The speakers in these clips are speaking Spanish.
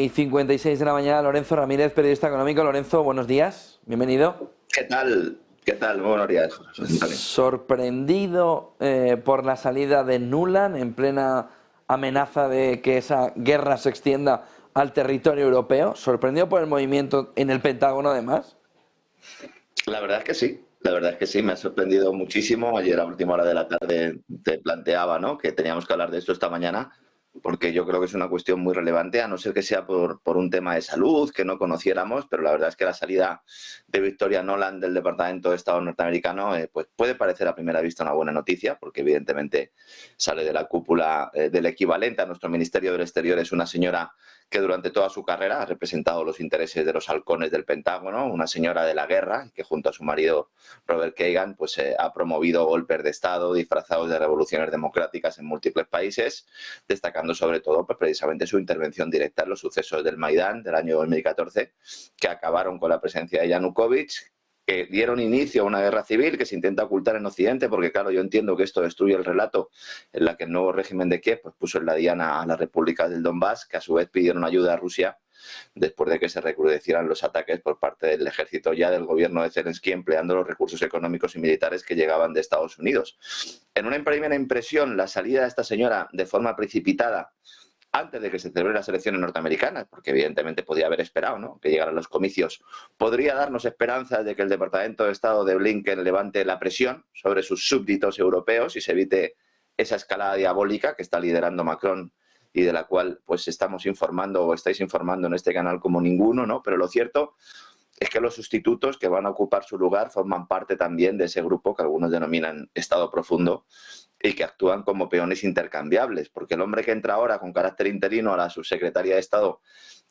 Y 56 de la mañana, Lorenzo Ramírez, periodista económico. Lorenzo, buenos días, bienvenido. ¿Qué tal? ¿Qué tal? Muy buenos días, José Antonio. Sorprendido por la salida de Nuland en plena amenaza de que esa guerra se extienda al territorio europeo. Sorprendido por el movimiento en el Pentágono, además. La verdad es que sí. La verdad es que sí, me ha sorprendido muchísimo. Ayer a última hora de la tarde te planteaba, ¿no?, que teníamos que hablar de esto esta mañana, porque yo creo que es una cuestión muy relevante, a no ser que sea por un tema de salud que no conociéramos, pero la verdad es que la salida de Victoria Nuland del Departamento de Estado norteamericano pues puede parecer a primera vista una buena noticia, porque evidentemente sale de la cúpula del equivalente a nuestro Ministerio del Exterior. Es una señora que durante toda su carrera ha representado los intereses de los halcones del Pentágono, una señora de la guerra, que junto a su marido Robert Kagan pues, ha promovido golpes de Estado disfrazados de revoluciones democráticas en múltiples países, destacando sobre todo pues, precisamente su intervención directa en los sucesos del Maidán del año 2014, que acabaron con la presencia de Yanukovych, que dieron inicio a una guerra civil que se intenta ocultar en Occidente, porque claro, yo entiendo que esto destruye el relato en la que el nuevo régimen de Kiev pues, puso en la diana a las repúblicas del Donbass, que a su vez pidieron ayuda a Rusia después de que se recrudecieran los ataques por parte del ejército ya del gobierno de Zelensky, empleando los recursos económicos y militares que llegaban de Estados Unidos. En una primera impresión, la salida de esta señora de forma precipitada antes de que se celebren las elecciones norteamericanas, porque evidentemente podía haber esperado, ¿no?, que llegaran los comicios, podría darnos esperanzas de que el Departamento de Estado de Blinken levante la presión sobre sus súbditos europeos y se evite esa escalada diabólica que está liderando Macron y de la cual pues estamos informando o estáis informando en este canal como ninguno, ¿no? Pero lo cierto es que los sustitutos que van a ocupar su lugar forman parte también de ese grupo que algunos denominan Estado profundo y que actúan como peones intercambiables, porque el hombre que entra ahora con carácter interino a la subsecretaría de Estado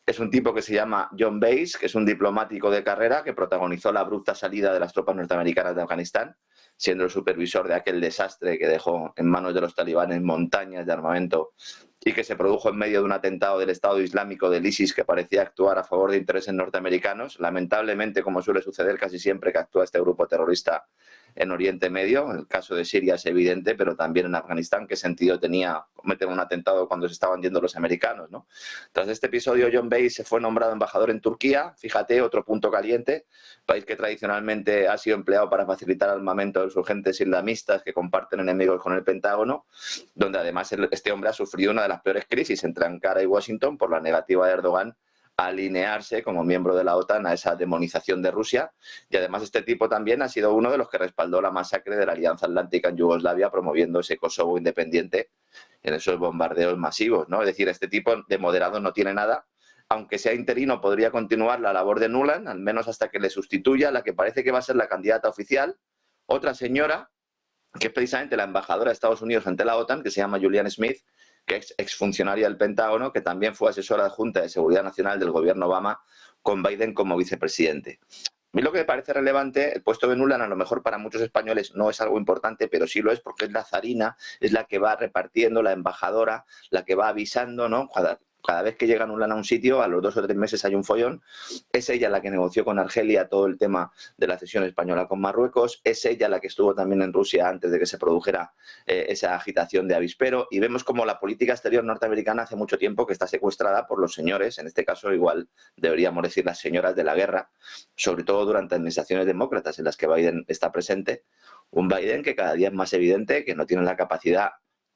es un tipo que se llama John Bass, que es un diplomático de carrera que protagonizó la abrupta salida de las tropas norteamericanas de Afganistán, siendo el supervisor de aquel desastre que dejó en manos de los talibanes montañas de armamento y que se produjo en medio de un atentado del Estado Islámico del ISIS que parecía actuar a favor de intereses norteamericanos. Lamentablemente, como suele suceder casi siempre que actúa este grupo terrorista en Oriente Medio, el caso de Siria es evidente, pero también en Afganistán, ¿qué sentido tenía cometer un atentado cuando se estaban yendo los americanos, ¿no? Tras este episodio, John Bass se fue nombrado embajador en Turquía, fíjate, otro punto caliente, país que tradicionalmente ha sido empleado para facilitar armamento de los urgentes islamistas que comparten enemigos con el Pentágono, donde además este hombre ha sufrido una de las peores crisis entre Ankara y Washington por la negativa de Erdogan a alinearse como miembro de la OTAN a esa demonización de Rusia. Y además este tipo también ha sido uno de los que respaldó la masacre de la Alianza Atlántica en Yugoslavia, promoviendo ese Kosovo independiente en esos bombardeos masivos, ¿no? Es decir, este tipo de moderado no tiene nada. Aunque sea interino, podría continuar la labor de Nuland, al menos hasta que le sustituya la que parece que va a ser la candidata oficial, otra señora, que es precisamente la embajadora de Estados Unidos ante la OTAN, que se llama Julianne Smith, que es exfuncionaria del Pentágono, que también fue asesora adjunta de Seguridad Nacional del gobierno Obama, con Biden como vicepresidente. A mí lo que me parece relevante, el puesto de Nuland a lo mejor para muchos españoles no es algo importante, pero sí lo es porque es la zarina, es la que va repartiendo, la embajadora, la que va avisando, ¿no? Cada vez que llega Nuland a un sitio, a los 2 o 3 meses hay un follón. Es ella la que negoció con Argelia todo el tema de la cesión española con Marruecos. Es ella la que estuvo también en Rusia antes de que se produjera esa agitación de avispero. Y vemos como la política exterior norteamericana hace mucho tiempo que está secuestrada por los señores, en este caso igual deberíamos decir las señoras de la guerra, sobre todo durante administraciones demócratas en las que Biden está presente. Un Biden que cada día es más evidente que no tiene la capacidad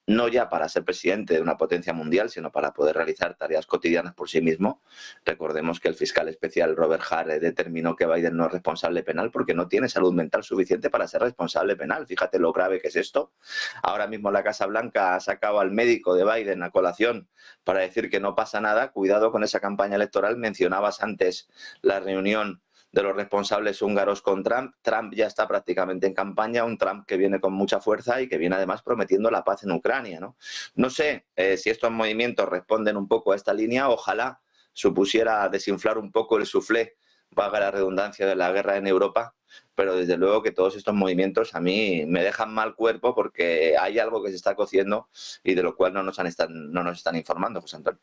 no ya para ser presidente de una potencia mundial, sino para poder realizar tareas cotidianas por sí mismo. Recordemos que el fiscal especial Robert Hur determinó que Biden no es responsable penal porque no tiene salud mental suficiente para ser responsable penal. Fíjate lo grave que es esto. Ahora mismo la Casa Blanca ha sacado al médico de Biden a colación para decir que no pasa nada. Cuidado con esa campaña electoral. Mencionabas antes la reunión de los responsables húngaros con Trump. Trump ya está prácticamente en campaña, un Trump que viene con mucha fuerza y que viene además prometiendo la paz en Ucrania, ¿no? No sé si estos movimientos responden un poco a esta línea. Ojalá supusiera desinflar un poco el suflé, valga la redundancia, de la guerra en Europa, pero desde luego que todos estos movimientos a mí me dejan mal cuerpo porque hay algo que se está cociendo y de lo cual no nos están informando, José Antonio.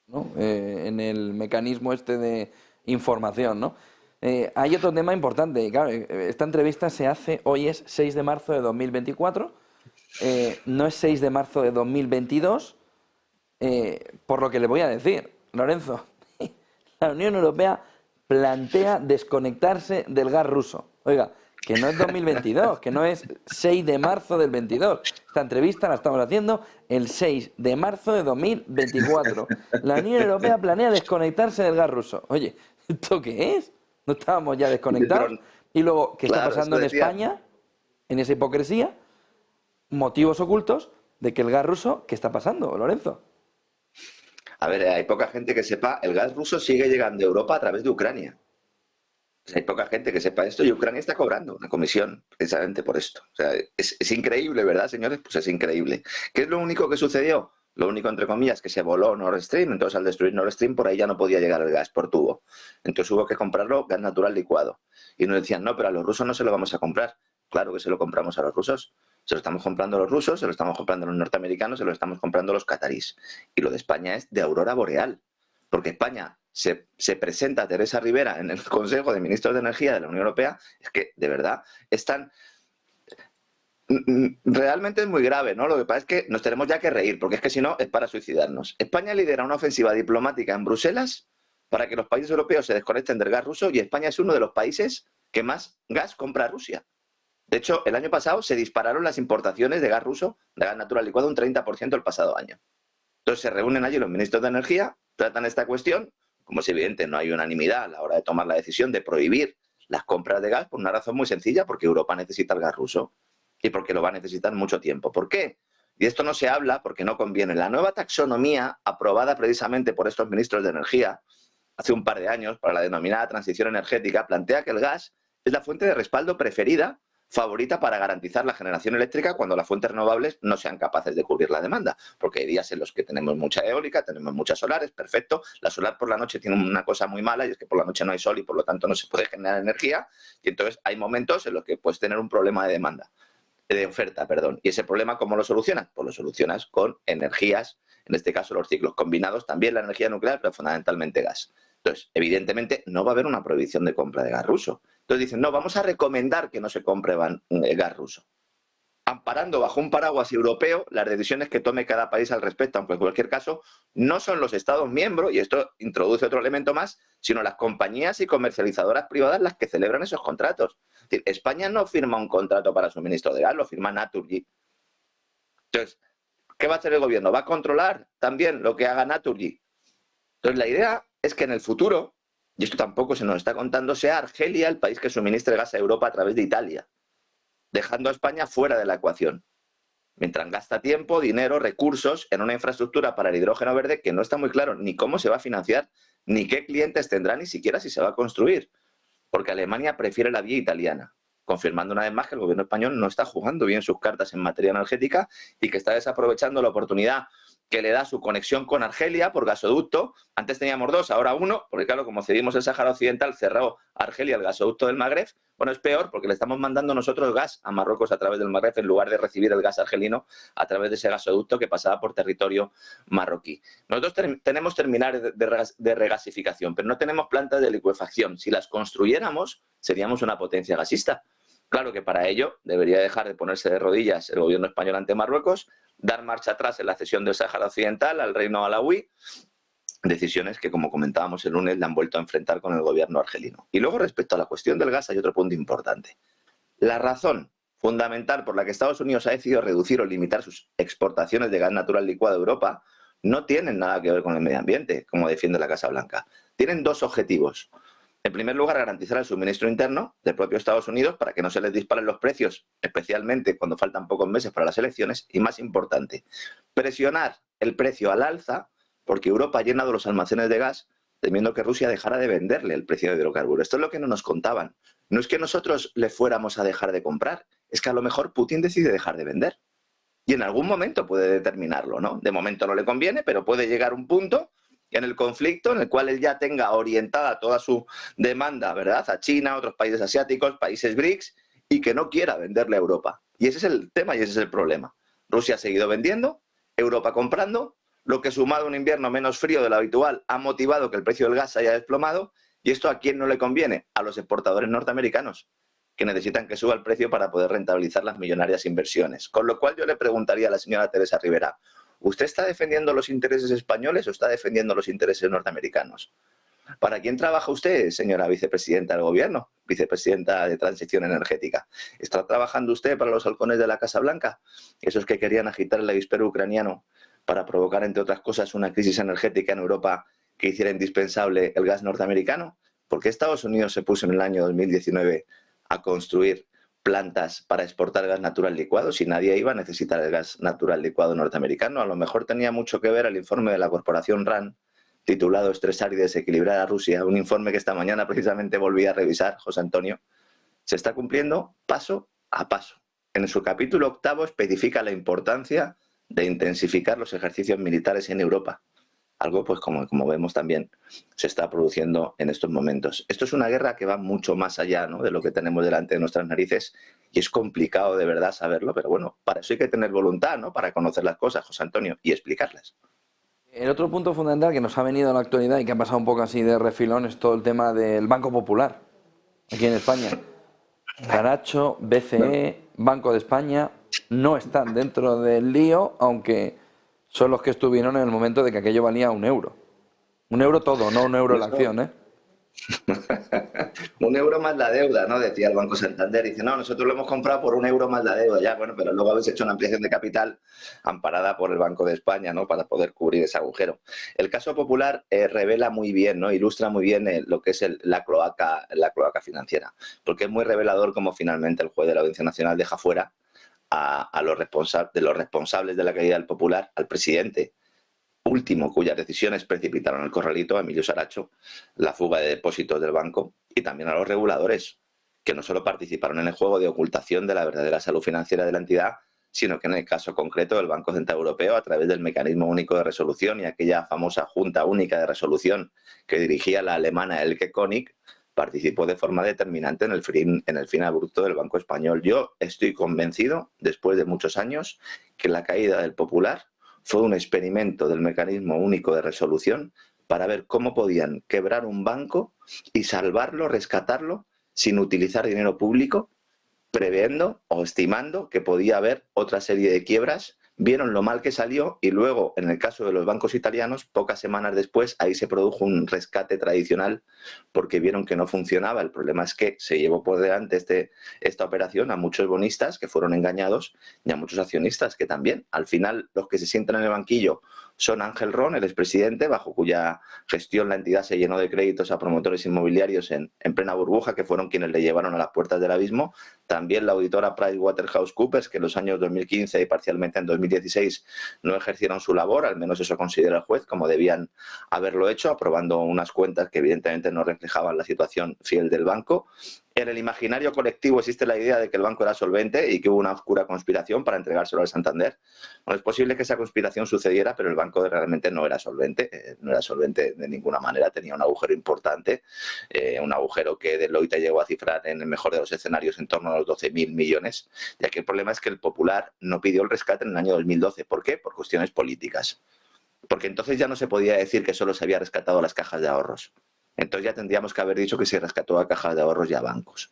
¿No? En el mecanismo este de información, ¿no? Hay otro tema importante. Claro, esta entrevista se hace, hoy es 6 de marzo de 2024, no es 6 de marzo de 2022. por lo que le voy a decir, Lorenzo, la Unión Europea plantea desconectarse del gas ruso. Oiga, que no es 2022, que no es 6 de marzo del 22. Esta entrevista la estamos haciendo el 6 de marzo de 2024. La Unión Europea planea desconectarse del gas ruso. Oye, ¿esto qué es? ¿No estábamos ya desconectados? Y luego, ¿qué está pasando en España? En esa hipocresía, motivos ocultos de que el gas ruso, ¿qué está pasando, Lorenzo? A ver, hay poca gente que sepa, el gas ruso sigue llegando a Europa a través de Ucrania. Hay poca gente que sepa esto y Ucrania está cobrando una comisión precisamente por esto. O sea, es increíble, ¿verdad, señores? Pues es increíble. ¿Qué es lo único que sucedió? Lo único, entre comillas, que se voló Nord Stream, entonces al destruir Nord Stream por ahí ya no podía llegar el gas por tubo. Entonces hubo que comprarlo gas natural licuado. Y nos decían, no, pero a los rusos no se lo vamos a comprar. Claro que se lo compramos a los rusos. Se lo estamos comprando a los rusos, se lo estamos comprando a los norteamericanos, se lo estamos comprando a los catarís. Y lo de España es de aurora boreal. Porque España se presenta a Teresa Rivera en el Consejo de Ministros de Energía de la Unión Europea, es que, de verdad, realmente es muy grave, ¿no? Lo que pasa es que nos tenemos ya que reír, porque es que si no, es para suicidarnos. España lidera una ofensiva diplomática en Bruselas para que los países europeos se desconecten del gas ruso y España es uno de los países que más gas compra a Rusia. De hecho, el año pasado se dispararon las importaciones de gas ruso, de gas natural licuado, un 30% el pasado año. Entonces se reúnen allí los ministros de Energía, tratan esta cuestión, como es evidente no hay unanimidad a la hora de tomar la decisión de prohibir las compras de gas por una razón muy sencilla, porque Europa necesita el gas ruso y porque lo va a necesitar mucho tiempo. ¿Por qué? Y esto no se habla porque no conviene. La nueva taxonomía, aprobada precisamente por estos ministros de Energía hace un par de años para la denominada transición energética, plantea que el gas es la fuente de respaldo preferida, favorita para garantizar la generación eléctrica cuando las fuentes renovables no sean capaces de cubrir la demanda. Porque hay días en los que tenemos mucha eólica, tenemos muchas solares, perfecto. La solar por la noche tiene una cosa muy mala y es que por la noche no hay sol y por lo tanto no se puede generar energía. Y entonces hay momentos en los que puedes tener un problema de demanda, de oferta, perdón. ¿Y ese problema cómo lo solucionas? Pues lo solucionas con energías, en este caso los ciclos combinados, también la energía nuclear, pero fundamentalmente gas. Entonces, evidentemente, no va a haber una prohibición de compra de gas ruso. Entonces dicen, no, vamos a recomendar que no se compre gas ruso, amparando bajo un paraguas europeo las decisiones que tome cada país al respecto, aunque en cualquier caso no son los Estados miembros, y esto introduce otro elemento más, sino las compañías y comercializadoras privadas las que celebran esos contratos. Es decir, España no firma un contrato para suministro de gas, lo firma Naturgy. Entonces, ¿qué va a hacer el gobierno? ¿Va a controlar también lo que haga Naturgy? Entonces, la idea es que en el futuro, y esto tampoco se nos está contando, sea Argelia el país que suministre gas a Europa a través de Italia, dejando a España fuera de la ecuación. Mientras gasta tiempo, dinero, recursos en una infraestructura para el hidrógeno verde que no está muy claro ni cómo se va a financiar, ni qué clientes tendrá, ni siquiera si se va a construir. Porque Alemania prefiere la vía italiana, confirmando una vez más que el gobierno español no está jugando bien sus cartas en materia energética y que está desaprovechando la oportunidad que le da su conexión con Argelia por gasoducto. Antes teníamos dos, ahora uno, porque claro, como cedimos el Sáhara Occidental, cerró Argelia el gasoducto del Magreb. Bueno, es peor porque le estamos mandando nosotros gas a Marruecos a través del Magreb en lugar de recibir el gas argelino a través de ese gasoducto que pasaba por territorio marroquí. Nosotros tenemos terminales de regasificación, pero no tenemos plantas de licuefacción. Si las construyéramos, seríamos una potencia gasista. Claro que para ello debería dejar de ponerse de rodillas el gobierno español ante Marruecos, dar marcha atrás en la cesión del Sáhara Occidental al reino alauí, decisiones que, como comentábamos el lunes, le han vuelto a enfrentar con el gobierno argelino. Y luego, respecto a la cuestión del gas, hay otro punto importante. La razón fundamental por la que Estados Unidos ha decidido reducir o limitar sus exportaciones de gas natural licuado a Europa no tienen nada que ver con el medio ambiente, como defiende la Casa Blanca. Tienen dos objetivos. En primer lugar, garantizar el suministro interno del propio Estados Unidos para que no se les disparen los precios, especialmente cuando faltan pocos meses para las elecciones. Y más importante, presionar el precio al alza porque Europa ha llenado los almacenes de gas temiendo que Rusia dejara de venderle el precio de hidrocarburos. Esto es lo que no nos contaban. No es que nosotros le fuéramos a dejar de comprar, es que a lo mejor Putin decide dejar de vender. Y en algún momento puede determinarlo, ¿no? De momento no le conviene, pero puede llegar un punto en el conflicto en el cual él ya tenga orientada toda su demanda, ¿verdad?, a China, a otros países asiáticos, países BRICS, y que no quiera venderle a Europa. Y ese es el tema y ese es el problema. Rusia ha seguido vendiendo, Europa comprando, lo que sumado a un invierno menos frío de lo habitual ha motivado que el precio del gas se haya desplomado. ¿Y esto a quién no le conviene? A los exportadores norteamericanos, que necesitan que suba el precio para poder rentabilizar las millonarias inversiones. Con lo cual yo le preguntaría a la señora Teresa Rivera, ¿Usted está defendiendo los intereses españoles o está defendiendo los intereses norteamericanos? ¿Para quién trabaja usted, señora vicepresidenta del Gobierno, vicepresidenta de Transición Energética? ¿Está trabajando usted para los halcones de la Casa Blanca? Esos que querían agitar el avispero ucraniano para provocar, entre otras cosas, una crisis energética en Europa que hiciera indispensable el gas norteamericano. ¿Por qué Estados Unidos se puso en el año 2019 a construir plantas para exportar gas natural licuado si nadie iba a necesitar el gas natural licuado norteamericano? A lo mejor tenía mucho que ver el informe de la corporación RAND titulado Estresar y desequilibrar a Rusia, un informe que esta mañana precisamente volví a revisar, José Antonio. Se está cumpliendo paso a paso. En su capítulo 8 especifica la importancia de intensificar los ejercicios militares en Europa. Algo, pues, como vemos también, se está produciendo en estos momentos. Esto es una guerra que va mucho más allá, ¿no?, de lo que tenemos delante de nuestras narices, y es complicado de verdad saberlo, pero bueno, para eso hay que tener voluntad, ¿no?, para conocer las cosas, José Antonio, y explicarlas. El otro punto fundamental que nos ha venido a la actualidad y que ha pasado un poco así de refilón es todo el tema del Banco Popular, aquí en España. Caracho, BCE, Banco de España no están dentro del lío, aunque son los que estuvieron en el momento de que aquello valía 1 euro. 1 euro todo, no 1 euro la acción, ¿eh? 1 euro más la deuda, ¿no?, decía el Banco Santander. Dice, no, nosotros lo hemos comprado por 1 euro más la deuda. Ya, bueno, pero luego habéis hecho una ampliación de capital amparada por el Banco de España, ¿no?, para poder cubrir ese agujero. El caso Popular revela muy bien, ¿no?, ilustra muy bien lo que es la cloaca financiera, porque es muy revelador cómo finalmente el juez de la Audiencia Nacional deja fuera a los responsables de la caída del Popular, al presidente último, cuyas decisiones precipitaron el corralito, a Emilio Saracho, la fuga de depósitos del banco, y también a los reguladores, que no solo participaron en el juego de ocultación de la verdadera salud financiera de la entidad, sino que en el caso concreto del Banco Central Europeo, a través del Mecanismo Único de Resolución y aquella famosa Junta Única de Resolución que dirigía la alemana Elke König, participó de forma determinante en el fin abrupto del Banco Español. Yo estoy convencido, después de muchos años, que la caída del Popular fue un experimento del Mecanismo Único de Resolución para ver cómo podían quebrar un banco y salvarlo, rescatarlo, sin utilizar dinero público, previendo o estimando que podía haber otra serie de quiebras. Vieron lo mal que salió y luego, en el caso de los bancos italianos, pocas semanas después, ahí se produjo un rescate tradicional porque vieron que no funcionaba. El problema es que se llevó por delante esta operación a muchos bonistas que fueron engañados y a muchos accionistas que también. Al final, los que se sientan en el banquillo son Ángel Ron, el expresidente, bajo cuya gestión la entidad se llenó de créditos a promotores inmobiliarios en plena burbuja, que fueron quienes le llevaron a las puertas del abismo. También la auditora PricewaterhouseCoopers, que en los años 2015 y parcialmente en 2016 no ejercieron su labor, al menos eso considera el juez, como debían haberlo hecho, aprobando unas cuentas que evidentemente no reflejaban la situación fiel del banco. En el imaginario colectivo existe la idea de que el banco era solvente y que hubo una oscura conspiración para entregárselo al Santander. Bueno, es posible que esa conspiración sucediera, pero el banco realmente no era solvente de ninguna manera, tenía un agujero importante, un agujero que Deloitte llegó a cifrar en el mejor de los escenarios en torno a los 12.000 millones, y aquí el problema es que el Popular no pidió el rescate en el año 2012. ¿Por qué? Por cuestiones políticas. Porque entonces ya no se podía decir que solo se había rescatado las cajas de ahorros. Entonces ya tendríamos que haber dicho que se rescató a cajas de ahorros y a bancos.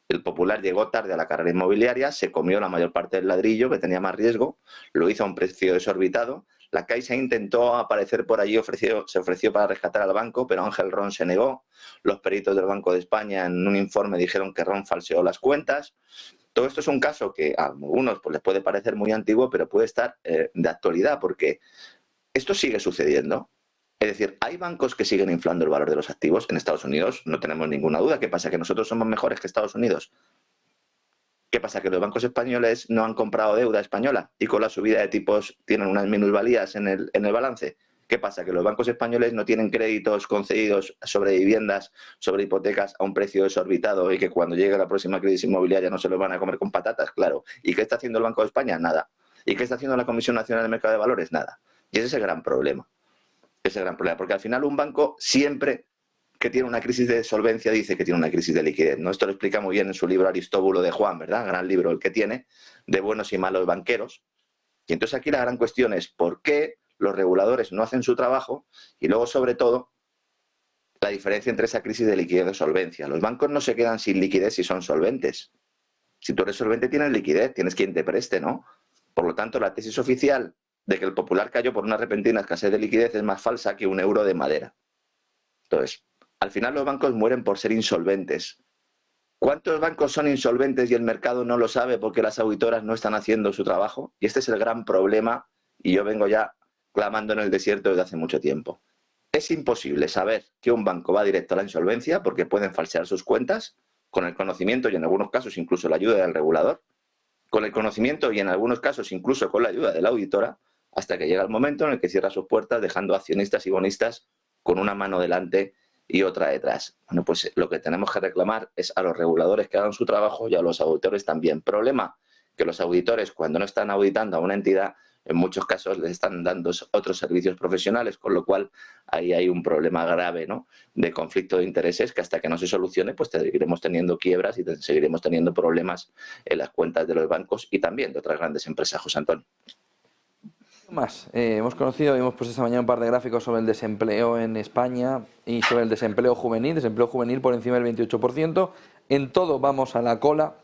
El Popular llegó tarde a la carrera inmobiliaria, se comió la mayor parte del ladrillo, que tenía más riesgo, lo hizo a un precio desorbitado. La Caixa intentó aparecer por allí, se ofreció para rescatar al banco, pero Ángel Ron se negó. Los peritos del Banco de España en un informe dijeron que Ron falseó las cuentas. Todo esto es un caso que a algunos pues, les puede parecer muy antiguo, pero puede estar de actualidad, porque esto sigue sucediendo. Es decir, hay bancos que siguen inflando el valor de los activos en Estados Unidos, no tenemos ninguna duda. ¿Qué pasa? ¿Que nosotros somos mejores que Estados Unidos? ¿Qué pasa? ¿Que los bancos españoles no han comprado deuda española y con la subida de tipos tienen unas minusvalías en el balance? ¿Qué pasa? ¿Que los bancos españoles no tienen créditos concedidos sobre viviendas, sobre hipotecas a un precio desorbitado y que cuando llegue la próxima crisis inmobiliaria no se los van a comer con patatas? Claro. ¿Y qué está haciendo el Banco de España? Nada. ¿Y qué está haciendo la Comisión Nacional del Mercado de Valores? Nada. Y ese es el gran problema. Ese es el gran problema, porque al final un banco siempre que tiene una crisis de solvencia dice que tiene una crisis de liquidez, ¿no? Esto lo explica muy bien en su libro Aristóbulo de Juan, ¿verdad? Gran libro el que tiene, de buenos y malos banqueros. Y entonces aquí la gran cuestión es ¿por qué los reguladores no hacen su trabajo? Y luego, sobre todo, la diferencia entre esa crisis de liquidez y de solvencia. Los bancos no se quedan sin liquidez si son solventes. Si tú eres solvente tienes liquidez, tienes quien te preste, ¿no? Por lo tanto, la tesis oficial de que el Popular cayó por una repentina escasez de liquidez es más falsa que un euro de madera. Entonces, al final los bancos mueren por ser insolventes. ¿Cuántos bancos son insolventes y el mercado no lo sabe porque las auditoras no están haciendo su trabajo? Y este es el gran problema, y yo vengo ya clamando en el desierto desde hace mucho tiempo. Es imposible saber que un banco va directo a la insolvencia porque pueden falsear sus cuentas con el conocimiento y en algunos casos incluso la ayuda del regulador, con el conocimiento y en algunos casos incluso con la ayuda de la auditora, hasta que llega el momento en el que cierra sus puertas dejando accionistas y bonistas con una mano delante y otra detrás. Bueno, pues lo que tenemos que reclamar es a los reguladores que hagan su trabajo y a los auditores también. Problema que los auditores, cuando no están auditando a una entidad, en muchos casos les están dando otros servicios profesionales, con lo cual ahí hay un problema grave, ¿no?, de conflicto de intereses que hasta que no se solucione, pues seguiremos teniendo quiebras y seguiremos teniendo problemas en las cuentas de los bancos y también de otras grandes empresas, José Antonio. Más, hemos puesto esta mañana un par de gráficos sobre el desempleo en España y sobre el desempleo juvenil por encima del 28%. En todo vamos a la cola,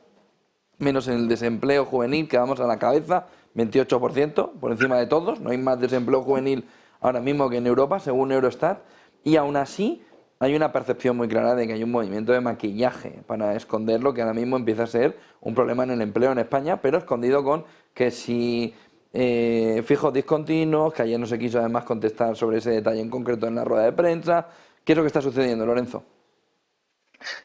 menos en el desempleo juvenil, que vamos a la cabeza, 28%, por encima de todos. No hay más desempleo juvenil ahora mismo que en Europa, según Eurostat. Y aún así hay una percepción muy clara de que hay un movimiento de maquillaje para esconder lo que ahora mismo empieza a ser un problema en el empleo en España, pero escondido con que si fijos discontinuos, que ayer no se quiso además contestar sobre ese detalle en concreto en la rueda de prensa. ¿Qué es lo que está sucediendo, Lorenzo?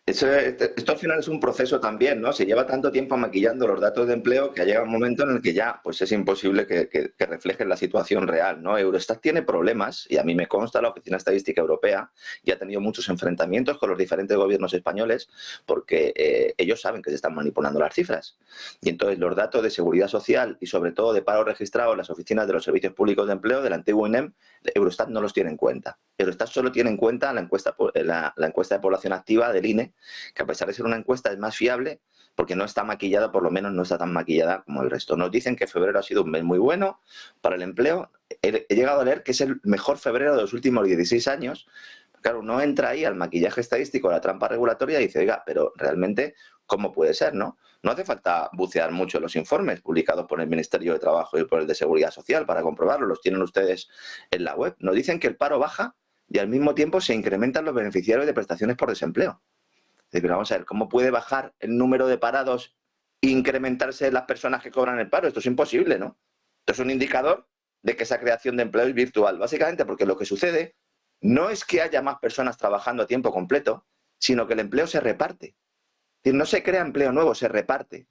Esto al final es un proceso también, ¿no? Se lleva tanto tiempo maquillando los datos de empleo que ha llegado un momento en el que ya pues es imposible que reflejen la situación real, ¿no? Eurostat tiene problemas, y a mí me consta, la Oficina Estadística Europea, y ha tenido muchos enfrentamientos con los diferentes gobiernos españoles porque ellos saben que se están manipulando las cifras. Y entonces los datos de seguridad social y sobre todo de paro registrado en las oficinas de los servicios públicos de empleo del antiguo INEM, Eurostat no los tiene en cuenta. Eurostat solo tiene en cuenta la encuesta de población activa del INE, que a pesar de ser una encuesta es más fiable porque no está maquillada, por lo menos no está tan maquillada como el resto. Nos dicen que febrero ha sido un mes muy bueno para el empleo. He llegado a leer que es el mejor febrero de los últimos 16 años. Claro, uno entra ahí al maquillaje estadístico, a la trampa regulatoria y dice, oiga, pero realmente, ¿cómo puede ser, no? No hace falta bucear mucho en los informes publicados por el Ministerio de Trabajo y por el de Seguridad Social para comprobarlo, los tienen ustedes en la web. Nos dicen que el paro baja y al mismo tiempo se incrementan los beneficiarios de prestaciones por desempleo. Pero vamos a ver, ¿cómo puede bajar el número de parados e incrementarse las personas que cobran el paro? Esto es imposible, ¿no? Esto es un indicador de que esa creación de empleo es virtual, básicamente porque lo que sucede no es que haya más personas trabajando a tiempo completo, sino que el empleo se reparte. Es decir, no se crea empleo nuevo, se reparte.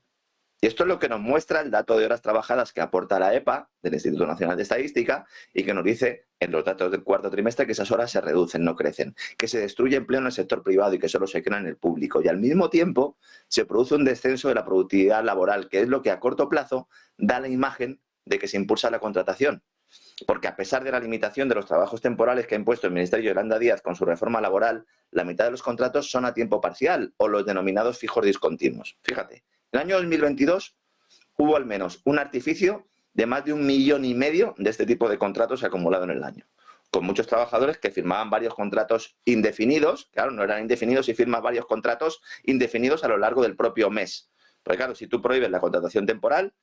Y esto es lo que nos muestra el dato de horas trabajadas que aporta la EPA, del Instituto Nacional de Estadística, y que nos dice en los datos del cuarto trimestre que esas horas se reducen, no crecen, que se destruye empleo en el sector privado y que solo se crea en el público. Y al mismo tiempo se produce un descenso de la productividad laboral, que es lo que a corto plazo da la imagen de que se impulsa la contratación. Porque a pesar de la limitación de los trabajos temporales que ha impuesto el Ministerio Yolanda Díaz con su reforma laboral, la mitad de los contratos son a tiempo parcial o los denominados fijos discontinuos. Fíjate, en el año 2022 hubo al menos un artificio de más de 1,5 millones de este tipo de contratos acumulado en el año, con muchos trabajadores que firmaban varios contratos indefinidos. Claro, no eran indefinidos si firmas varios contratos indefinidos a lo largo del propio mes. Porque claro, si tú prohíbes la contratación temporal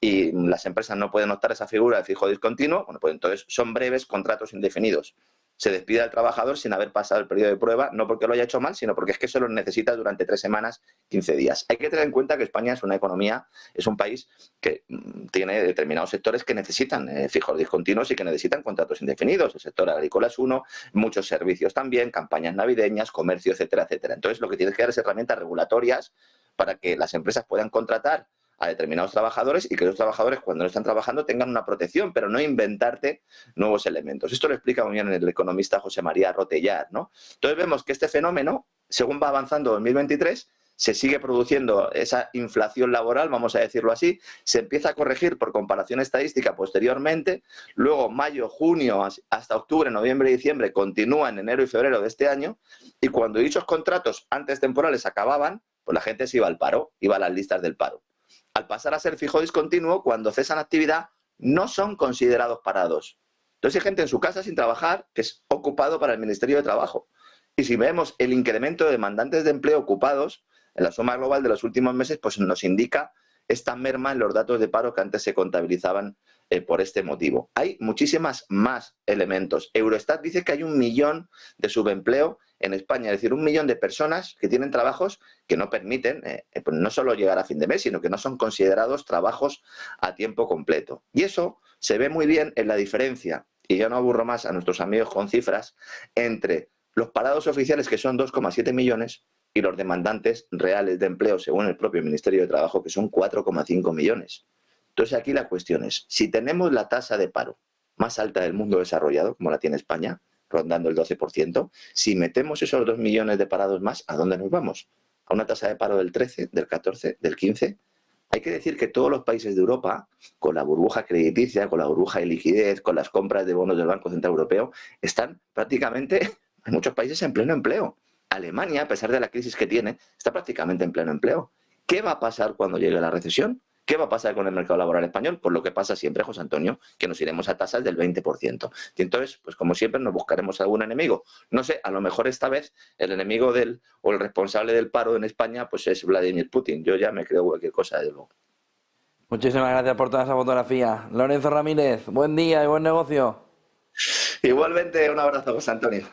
y las empresas no pueden optar a esa figura de fijo discontinuo, bueno, pues entonces son breves contratos indefinidos. Se despide al trabajador sin haber pasado el periodo de prueba, no porque lo haya hecho mal, sino porque es que se lo necesita durante 3 semanas, 15 días. Hay que tener en cuenta que España es una economía, es un país que tiene determinados sectores que necesitan fijos discontinuos y que necesitan contratos indefinidos. El sector agrícola es uno, muchos servicios también, campañas navideñas, comercio, etcétera, etcétera. Entonces, lo que tienes que dar es herramientas regulatorias para que las empresas puedan contratar a determinados trabajadores y que los trabajadores, cuando no están trabajando, tengan una protección, pero no inventarte nuevos elementos. Esto lo explica muy bien el economista José María Rotellar, ¿no? Entonces vemos que este fenómeno, según va avanzando 2023, se sigue produciendo esa inflación laboral, vamos a decirlo así, se empieza a corregir por comparación estadística posteriormente, luego mayo, junio, hasta octubre, noviembre y diciembre continúa en enero y febrero de este año, y cuando dichos contratos antes temporales acababan, pues la gente se iba al paro, iba a las listas del paro. Al pasar a ser fijo discontinuo, cuando cesan actividad, no son considerados parados. Entonces hay gente en su casa sin trabajar que es ocupado para el Ministerio de Trabajo. Y si vemos el incremento de demandantes de empleo ocupados en la suma global de los últimos meses, pues nos indica esta merma en los datos de paro que antes se contabilizaban por este motivo. Hay muchísimas más elementos. Eurostat dice que hay 1 millón de subempleo en España, es decir, 1 millón de personas que tienen trabajos que no permiten pues no solo llegar a fin de mes, sino que no son considerados trabajos a tiempo completo. Y eso se ve muy bien en la diferencia, y yo no aburro más a nuestros amigos con cifras, entre los parados oficiales, que son 2,7 millones, y los demandantes reales de empleo, según el propio Ministerio de Trabajo, que son 4,5 millones. Entonces aquí la cuestión es, si tenemos la tasa de paro más alta del mundo desarrollado, como la tiene España, rondando el 12%, si metemos esos 2 millones de parados más, ¿a dónde nos vamos? ¿A una tasa de paro del 13, del 14, del 15? Hay que decir que todos los países de Europa, con la burbuja crediticia, con la burbuja de liquidez, con las compras de bonos del Banco Central Europeo, están prácticamente en muchos países en pleno empleo. Alemania, a pesar de la crisis que tiene, está prácticamente en pleno empleo. ¿Qué va a pasar cuando llegue la recesión? ¿Qué va a pasar con el mercado laboral español? Pues lo que pasa siempre, José Antonio, que nos iremos a tasas del 20%. Y entonces, pues como siempre, nos buscaremos algún enemigo. No sé, a lo mejor esta vez el enemigo o el responsable del paro en España pues es Vladimir Putin. Yo ya me creo cualquier cosa, de luego. Muchísimas gracias por toda esa fotografía. Lorenzo Ramírez, buen día y buen negocio. Igualmente, un abrazo, José Antonio.